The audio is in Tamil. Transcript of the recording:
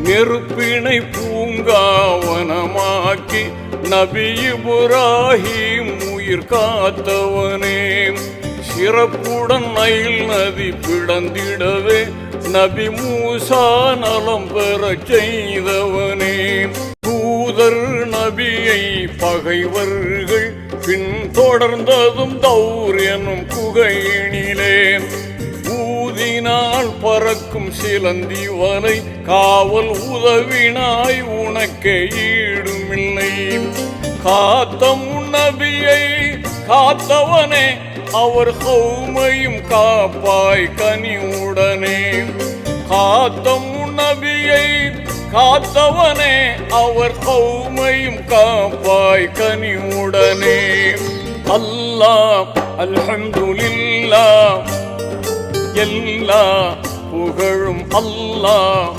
நெருப்பினை பூங்காவனமாக்கி நபி இப்ராஹிம் உயிர் காத்தவனே. சிறப்புடன் நைல் நதி பிளந்திடவே நபி மூசா நலம் பெறச் செய்தவனே. தூதர் நபியை பகைவர்கள் பின் தொடர்ந்ததும் தௌர் எனும் குகையினிலே. ஊதினால் பறக்கும் சிலந்தி வலை காவல் உதவினாய் உனக்கே ஈடுமில்லை. காத்த முன்னபியை காத்தவனே அவர் கௌமையும் காப்பாய் கனிவுடனே. காத்த முன்னபியை காத்தவனே அவர் கௌமையும் காப்பாய் கனிவுடனே. அல்லாஹ் அல்ஹம்துலில்லாஹ் எல்லா புகழும் அல்லாஹ்